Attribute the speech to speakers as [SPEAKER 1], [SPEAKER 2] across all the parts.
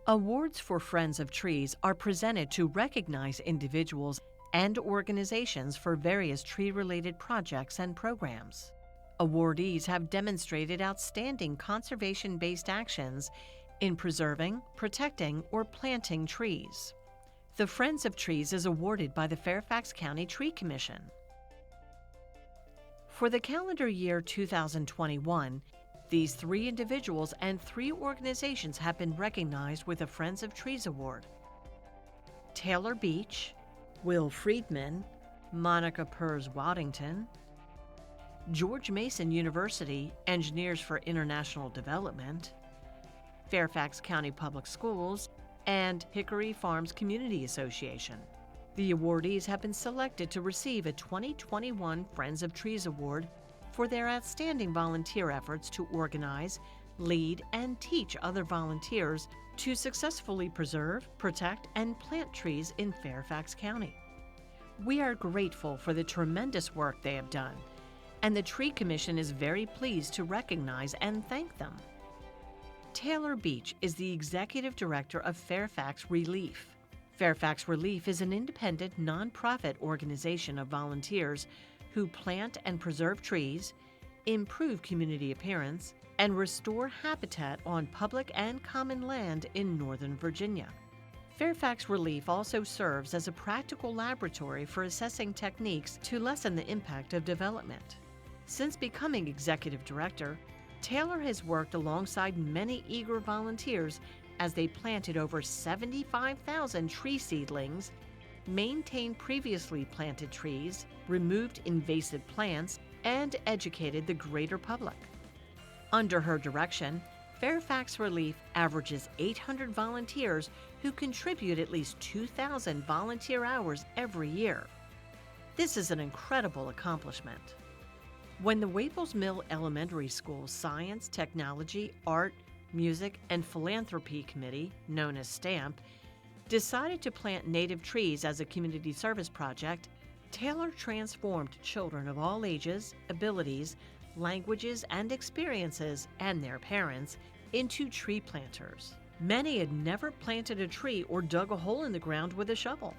[SPEAKER 1] Awards for Friends of Trees are presented to recognize individuals and organizations for various tree-related projects and programs. Awardees have demonstrated outstanding conservation-based actions in preserving, protecting, or planting trees. The Friends of Trees is awarded by the Fairfax County Tree Commission. For the calendar year 2021, these 3 individuals and 3 organizations have been recognized with a Friends of Trees Award. Taylor Beach, Will Friedman, Monica Pers-Waddington, George Mason University Engineers for International Development, Fairfax County Public Schools, and Hickory Farms Community Association. The awardees have been selected to receive a 2021 Friends of Trees Award for their outstanding volunteer efforts to organize, lead, and teach other volunteers to successfully preserve, protect, and plant trees in Fairfax County. We are grateful for the tremendous work they have done, and the Tree Commission is very pleased to recognize and thank them. Taylor Beach is the Executive Director of Fairfax Relief. Fairfax Relief is an independent, nonprofit organization of volunteers who plant and preserve trees, improve community appearance, and restore habitat on public and common land in Northern Virginia. Fairfax Relief also serves as a practical laboratory for assessing techniques to lessen the impact of development. Since becoming executive director, Taylor has worked alongside many eager volunteers as they planted over 75,000 tree seedlings, maintained previously planted trees, removed invasive plants, and educated the greater public. Under her direction, Fairfax Relief averages 800 volunteers who contribute at least 2,000 volunteer hours every year. This is an incredible accomplishment. When the Waples Mill Elementary School Science, Technology, Art, Music, and Philanthropy Committee, known as STAMP, decided to plant native trees as a community service project, Taylor transformed children of all ages, abilities, languages, and experiences, and their parents, into tree planters. Many had never planted a tree or dug a hole in the ground with a shovel.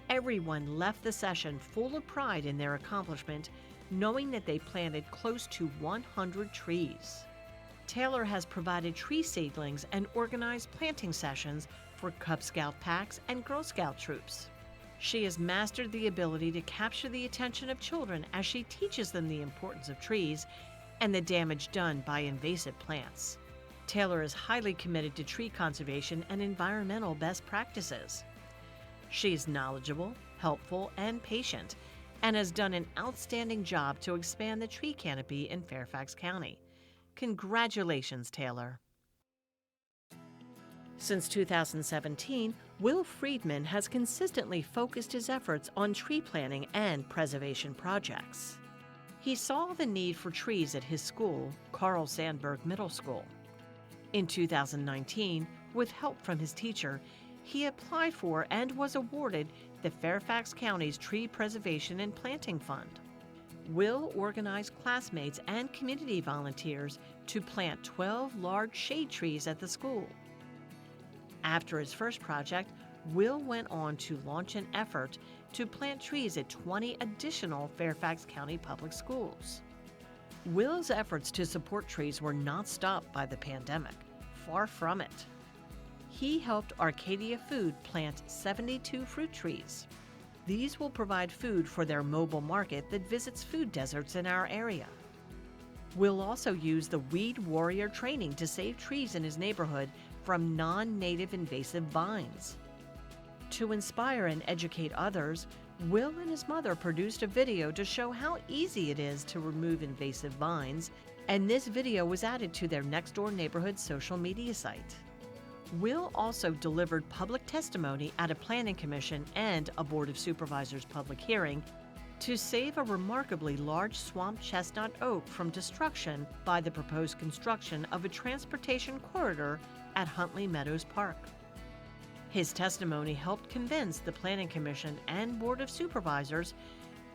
[SPEAKER 1] Everyone left the session full of pride in their accomplishment, knowing that they planted close to 100 trees. Taylor has provided tree seedlings and organized planting sessions for Cub Scout packs and Girl Scout troops. She has mastered the ability to capture the attention of children as she teaches them the importance of trees and the damage done by invasive plants. Taylor is highly committed to tree conservation and environmental best practices. She is knowledgeable, helpful, and patient, and has done an outstanding job to expand the tree canopy in Fairfax County. Congratulations, Taylor. Since 2017, Will Friedman has consistently focused his efforts on tree planting and preservation projects. He saw the need for trees at his school, Carl Sandburg Middle School. In 2019, with help from his teacher, he applied for and was awarded the Fairfax County's Tree Preservation and Planting Fund. Will organized classmates and community volunteers to plant 12 large shade trees at the school. After his first project, Will went on to launch an effort to plant trees at 20 additional Fairfax County public schools. Will's efforts to support trees were not stopped by the pandemic. Far from it. He helped Arcadia Food plant 72 fruit trees. These will provide food for their mobile market that visits food deserts in our area. Will also use the Weed Warrior training to save trees in his neighborhood from non-native invasive vines. To inspire and educate others, Will and his mother produced a video to show how easy it is to remove invasive vines, and this video was added to their next-door neighborhood social media site. Will also delivered public testimony at a planning commission and a Board of Supervisors public hearing to save a remarkably large swamp chestnut oak from destruction by the proposed construction of a transportation corridor at Huntley Meadows Park. His testimony helped convince the Planning Commission and Board of Supervisors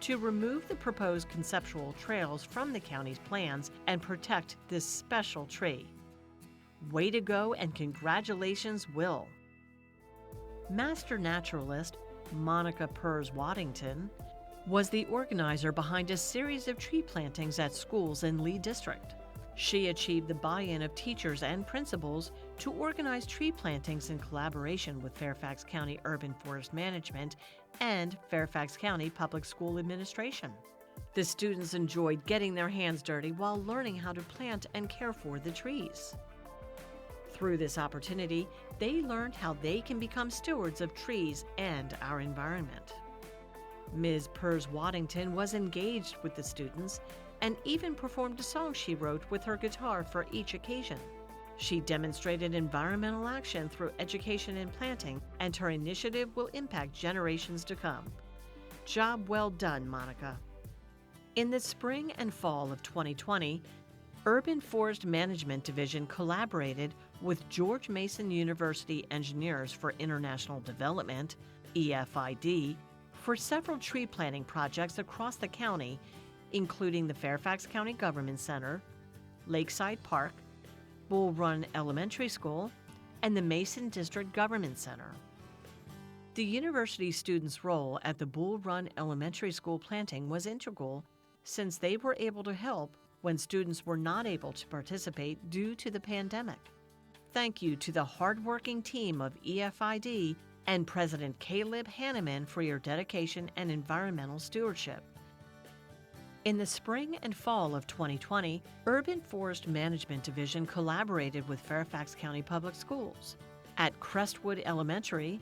[SPEAKER 1] to remove the proposed conceptual trails from the county's plans and protect this special tree. Way to go and congratulations, Will. Master naturalist Monica Pers Waddington was the organizer behind a series of tree plantings at schools in Lee District. She achieved the buy-in of teachers and principals to organize tree plantings in collaboration with Fairfax County Urban Forest Management and Fairfax County Public School Administration. The students enjoyed getting their hands dirty while learning how to plant and care for the trees. Through this opportunity, they learned how they can become stewards of trees and our environment. Ms. Pers Waddington was engaged with the students and even performed a song she wrote with her guitar for each occasion. She demonstrated environmental action through education and planting, and her initiative will impact generations to come. Job well done, Monica. In the spring and fall of 2020, Urban Forest Management Division collaborated with George Mason University Engineers for International Development, EFID, for several tree planting projects across the county, including the Fairfax County Government Center, Lakeside Park, Bull Run Elementary School, and the Mason District Government Center. The university students' role at the Bull Run Elementary School planting was integral, since they were able to help when students were not able to participate due to the pandemic. Thank you to the hardworking team of EFID and President Caleb Hanneman for your dedication and environmental stewardship. In the spring and fall of 2020, Urban Forest Management Division collaborated with Fairfax County Public Schools. At Crestwood Elementary,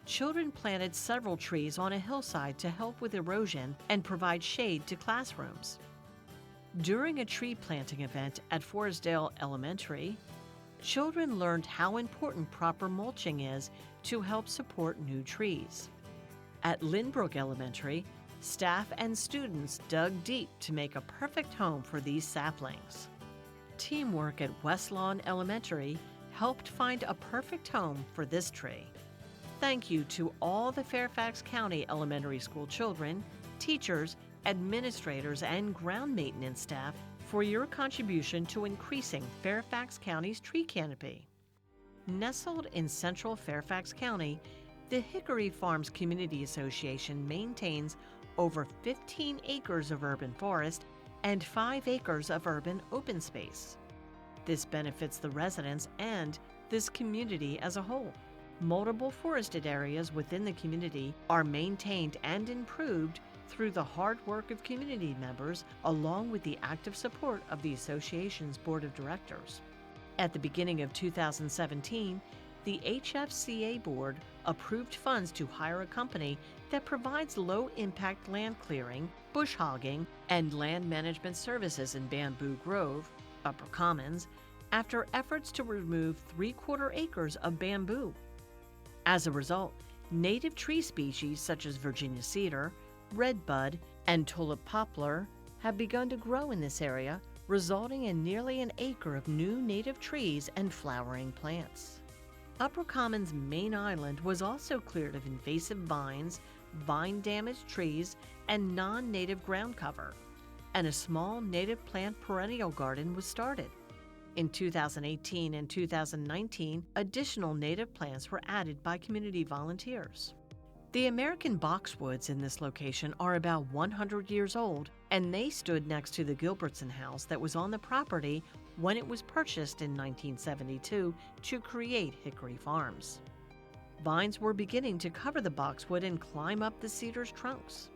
[SPEAKER 1] children planted several trees on a hillside to help with erosion and provide shade to classrooms. During a tree planting event at Forestdale Elementary, children learned how important proper mulching is to help support new trees. At Lynbrook Elementary, staff and students dug deep to make a perfect home for these saplings. Teamwork at West Lawn Elementary helped find a perfect home for this tree. Thank you to all the Fairfax County Elementary School children, teachers, administrators, and ground maintenance staff for your contribution to increasing Fairfax County's tree canopy. Nestled in central Fairfax County, the Hickory Farms Community Association maintains over 15 acres of urban forest and 5 acres of urban open space. This benefits the residents and this community as a whole. Multiple forested areas within the community are maintained and improved through the hard work of community members, along with the active support of the association's board of directors. At the beginning of 2017, the HFCA board approved funds to hire a company that provides low-impact land clearing, bush hogging, and land management services in Bamboo Grove, Upper Commons, after efforts to remove 3/4 acres of bamboo. As a result, native tree species such as Virginia cedar, redbud, and tulip poplar have begun to grow in this area, resulting in nearly an acre of new native trees and flowering plants. Upper Commons main island was also cleared of invasive vines, vine-damaged trees, and non-native ground cover, and a small native plant perennial garden was started. In 2018 and 2019, additional native plants were added by community volunteers. The American boxwoods in this location are about 100 years old, and they stood next to the Gilbertson house that was on the property when it was purchased in 1972 to create Hickory Farms. Vines were beginning to cover the boxwood and climb up the cedar's trunks.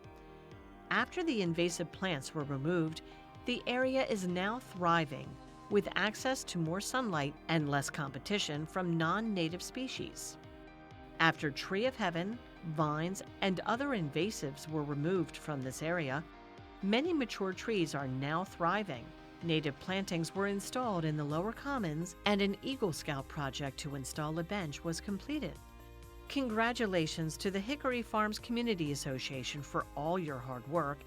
[SPEAKER 1] After the invasive plants were removed, the area is now thriving, with access to more sunlight and less competition from non-native species. After Tree of Heaven, vines, and other invasives were removed from this area, many mature trees are now thriving. Native plantings were installed in the lower commons, and an Eagle Scout project to install a bench was completed. Congratulations to the Hickory Farms Community Association for all your hard work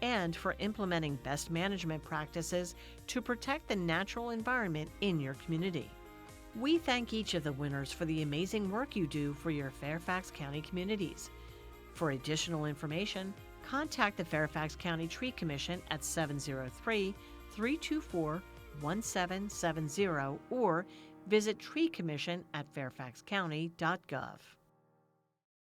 [SPEAKER 1] and for implementing best management practices to protect the natural environment in your community. We thank each of the winners for the amazing work you do for your Fairfax County communities. For additional information, contact the Fairfax County Tree Commission at 703-324-1770 or visit treecommission@fairfaxcounty.gov.